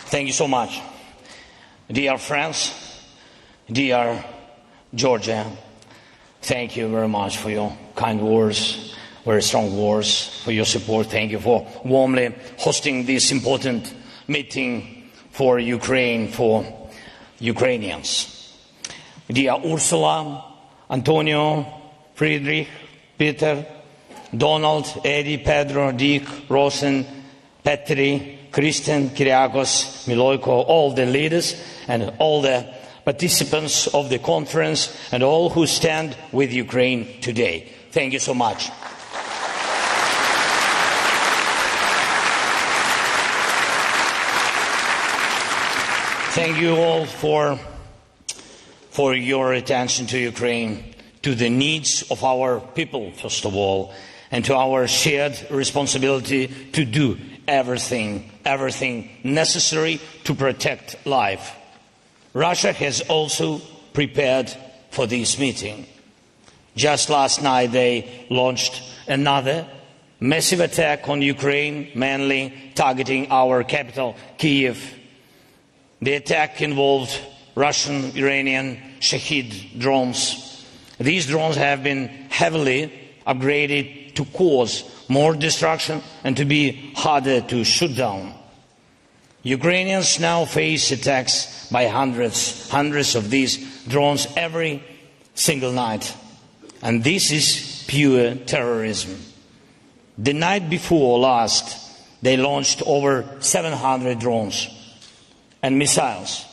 Thank you so much. Dear friends, dear Georgia, thank you very much for your kind words, very strong words, for your support. Thank you for warmly hosting this important meeting for Ukraine, for Ukrainians. Dear Ursula, Antonio, Friedrich, Peter, Donald, Eddie, Pedro, Dick, Rosen, Petri, Christian, Kyriakos, Miloiko, all the leaders and all the participants of the conference and all who stand with Ukraine today. Thank you so much. Thank you all for your attention to Ukraine, to the needs of our people, first of all, and to our shared responsibility to do everything necessary to protect life. Russia has also prepared for this meeting. Just last night they launched another massive attack on Ukraine, mainly targeting our capital, Kyiv. The attack involved Russian, Iranian Shahid drones. These drones have been heavily upgraded to cause more destruction and to be harder to shoot down. Ukrainians now face attacks by hundreds of these drones every single night. And this is pure terrorism. The night before last, they launched over 700 drones and missiles.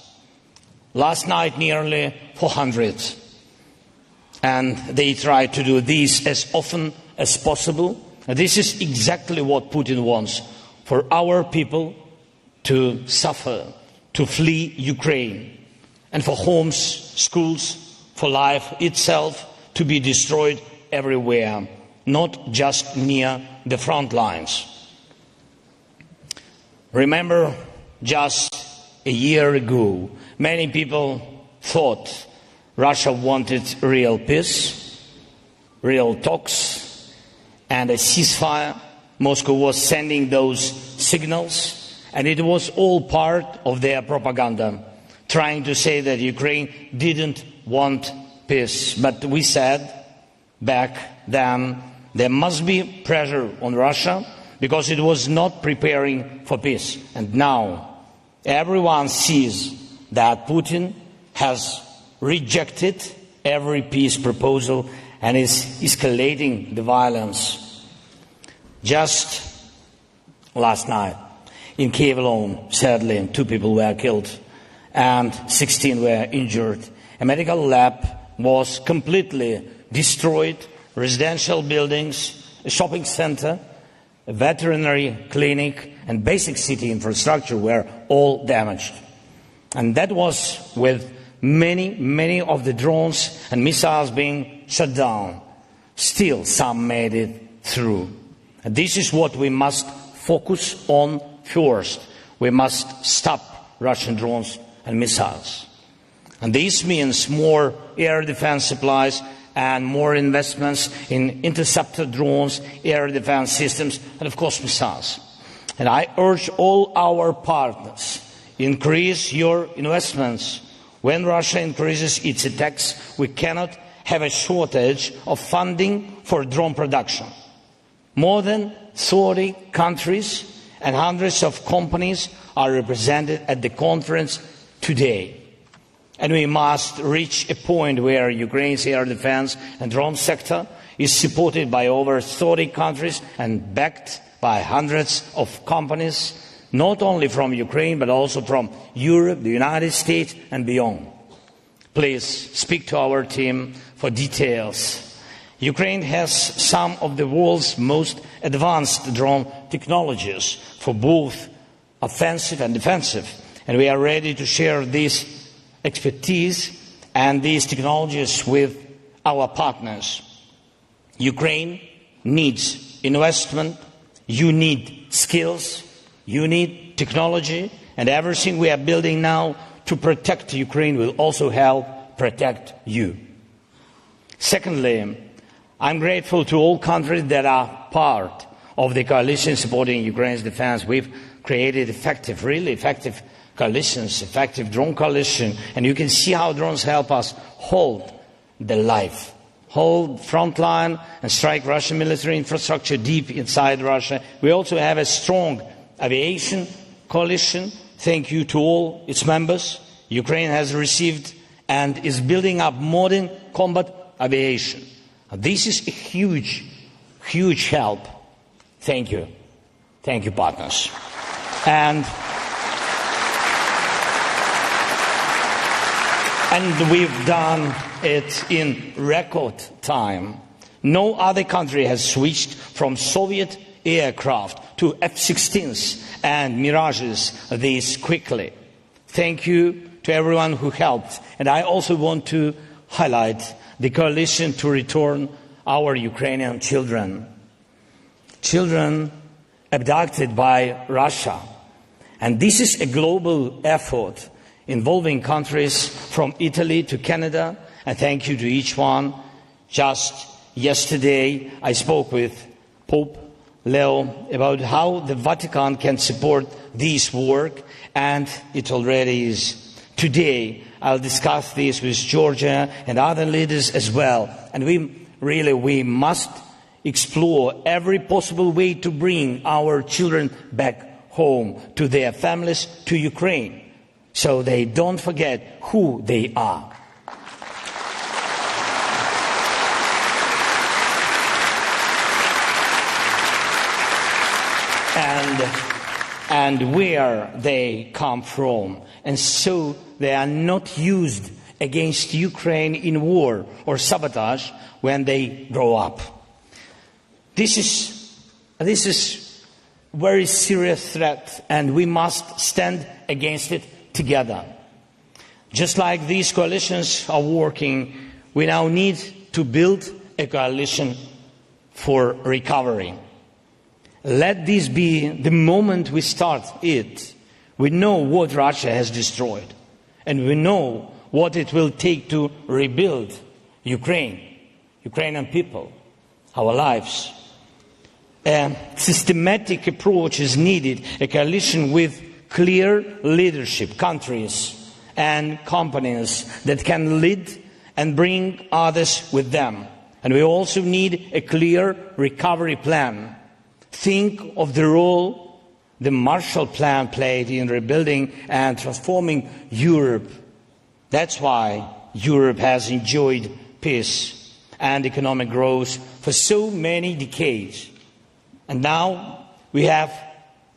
Last night, nearly 400. And they try to do this as often as possible. And this is exactly what Putin wants, for our people to suffer, to flee Ukraine, and for homes, schools, for life itself to be destroyed everywhere, not just near the front lines. Remember, just a year ago, many people thought Russia wanted real peace, real talks, and a ceasefire. Moscow was sending those signals, and it was all part of their propaganda, trying to say that Ukraine didn't want peace. But we said back then there must be pressure on Russia because it was not preparing for peace. And now everyone sees that Putin has rejected every peace proposal and is escalating the violence. Just last night, in Kyiv alone, sadly, 2 people were killed and 16 were injured. A medical lab was completely destroyed, residential buildings, a shopping center, a veterinary clinic, and basic city infrastructure were all damaged. And that was with many of the drones and missiles being shut down. Still, some made it through. And this is what we must focus on first. We must stop Russian drones and missiles. And this means more air defense supplies and more investments in interceptor drones, air defense systems, and of course missiles. And I urge all our partners, increase your investments. When Russia increases its attacks, we cannot have a shortage of funding for drone production. More than 30 countries and hundreds of companies are represented at the conference today. And we must reach a point where Ukraine's air defense and drone sector is supported by over 30 countries and backed by hundreds of companies, not only from Ukraine but also from Europe, the United States and beyond. Please speak to our team for details. Ukraine has some of the world's most advanced drone technologies for both offensive and defensive, and we are ready to share this expertise and these technologies with our partners. Ukraine needs investment, you need skills, you need technology, and everything we are building now to protect Ukraine will also help protect you. Secondly, I'm grateful to all countries that are part of the coalition supporting Ukraine's defense. We've created effective, really effective coalitions, effective drone coalition, and you can see how drones help us hold the life, hold front line and strike Russian military infrastructure deep inside Russia. We also have a strong aviation coalition. Thank you to all its members. Ukraine has received and is building up modern combat aviation. This is a huge, huge help. Thank you. Thank you, partners. And we've done it in record time. No other country has switched from Soviet aircraft to F-16s and Mirages this quickly. Thank you to everyone who helped. And I also want to highlight the coalition to return our Ukrainian children. Children abducted by Russia. And this is a global effort involving countries from Italy to Canada, and thank you to each one. Just yesterday I spoke with Pope Leo about how the Vatican can support this work, and it already is. Today I'll discuss this with Georgia and other leaders as well, and we must explore every possible way to bring our children back home to their families, to Ukraine, so they don't forget who they are. And where they come from, and so they are not used against Ukraine in war or sabotage when they grow up. This is a very serious threat, and we must stand against it together. Just like these coalitions are working, we now need to build a coalition for recovery. Let this be the moment we start it. We know what Russia has destroyed, and we know what it will take to rebuild Ukraine, Ukrainian people, our lives. A systematic approach is needed, a coalition with clear leadership, countries and companies that can lead and bring others with them. And we also need a clear recovery plan. Think of the role the Marshall Plan played in rebuilding and transforming Europe. That's why Europe has enjoyed peace and economic growth for so many decades. And now we have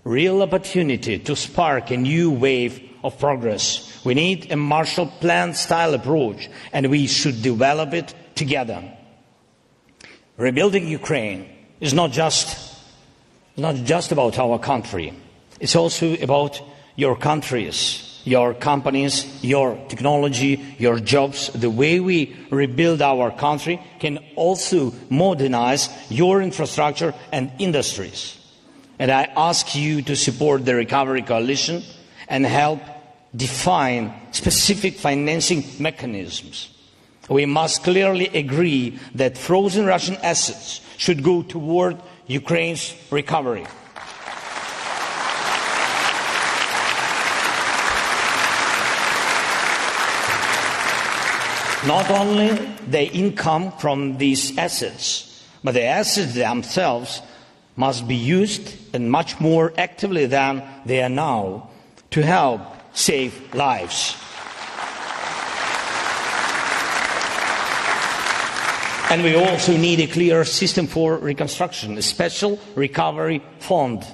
real opportunity to spark a new wave of progress. We need a Marshall Plan style approach, and we should develop it together. Rebuilding Ukraine is not just about our country. It's also about your countries, your companies, your technology, your jobs. The way we rebuild our country can also modernize your infrastructure and industries. And I ask you to support the Recovery Coalition and help define specific financing mechanisms. We must clearly agree that frozen Russian assets should go toward Ukraine's recovery. Not only the income from these assets, but the assets themselves must be used and much more actively than they are now to help save lives. And we also need a clear system for reconstruction, a special recovery fund,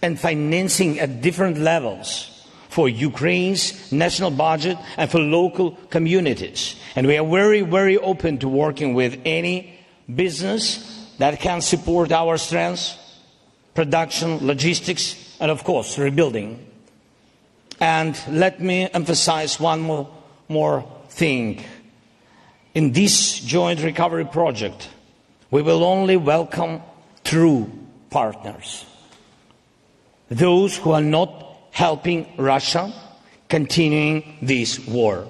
and financing at different levels for Ukraine's national budget and for local communities. And we are very, very open to working with any business that can support our strengths, production, logistics, and of course, rebuilding. And let me emphasize one more thing. In this joint recovery project, we will only welcome true partners. Those who are not helping Russia continuing this war.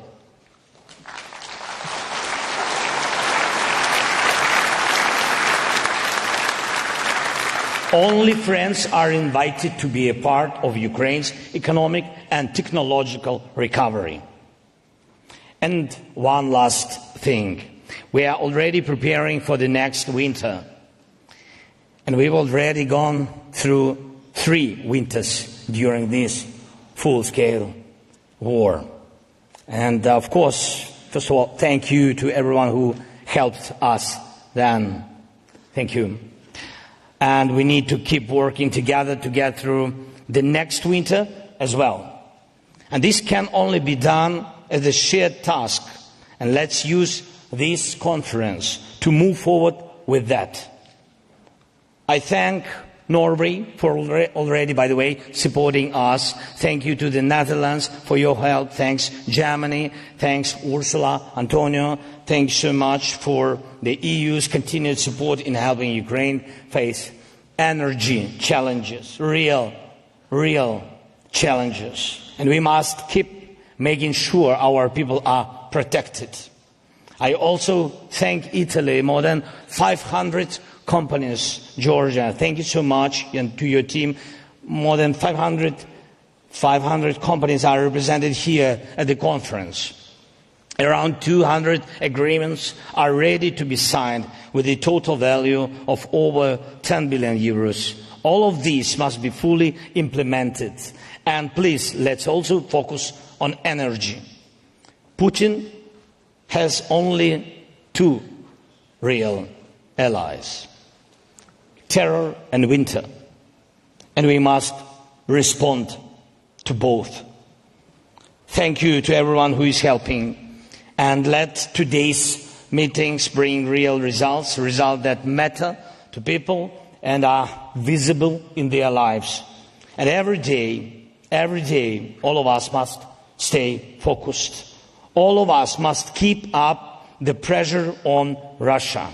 Only friends are invited to be a part of Ukraine's economic and technological recovery. And one last thing. We are already preparing for the next winter. And we've already gone through 3 winters during this full-scale war. And of course, first of all, thank you to everyone who helped us then. Thank you. And we need to keep working together to get through the next winter as well. And this can only be done as a shared task. And let's use this conference to move forward with that. I thank Norway for already, by the way, supporting us. Thank you to the Netherlands for your help. Thanks Germany. Thanks Ursula, Antonio. Thanks so much for the EU's continued support in helping Ukraine face energy challenges, real challenges. And we must keep making sure our people are protected. I also thank Italy, more than 500 companies, Georgia. Thank you so much, and to your team. More than 500 companies are represented here at the conference. Around 200 agreements are ready to be signed with a total value of over 10 billion euros. All of these must be fully implemented. And please, let's also focus on energy. Putin has only 2 real allies: terror and winter. And we must respond to both. Thank you to everyone who is helping. And let today's meetings bring real results that matter to people and are visible in their lives. And every day, all of us must stay focused. All of us must keep up the pressure on Russia.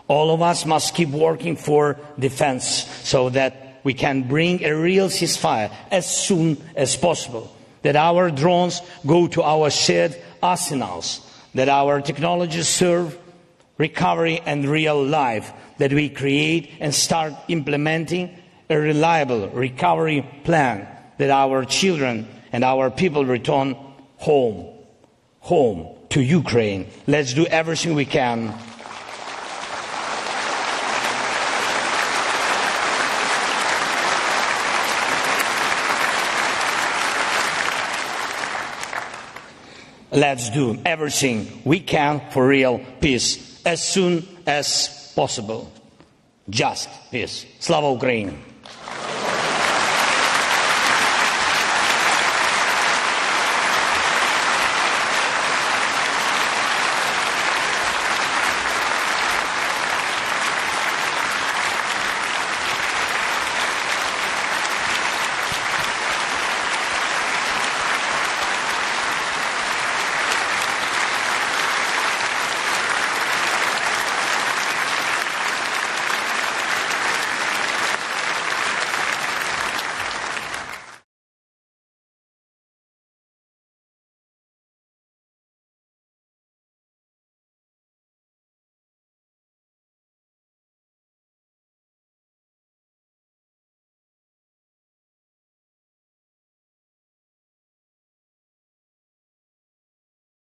All of us must keep working for defense so that we can bring a real ceasefire as soon as possible. That our drones go to our shared arsenals. That our technologies serve recovery and real life. That we create and start implementing a reliable recovery plan. That our children and our people return home to Ukraine. Let's do everything we can. Let's do everything we can for real peace as soon as possible. Just peace. Slava Ukraini!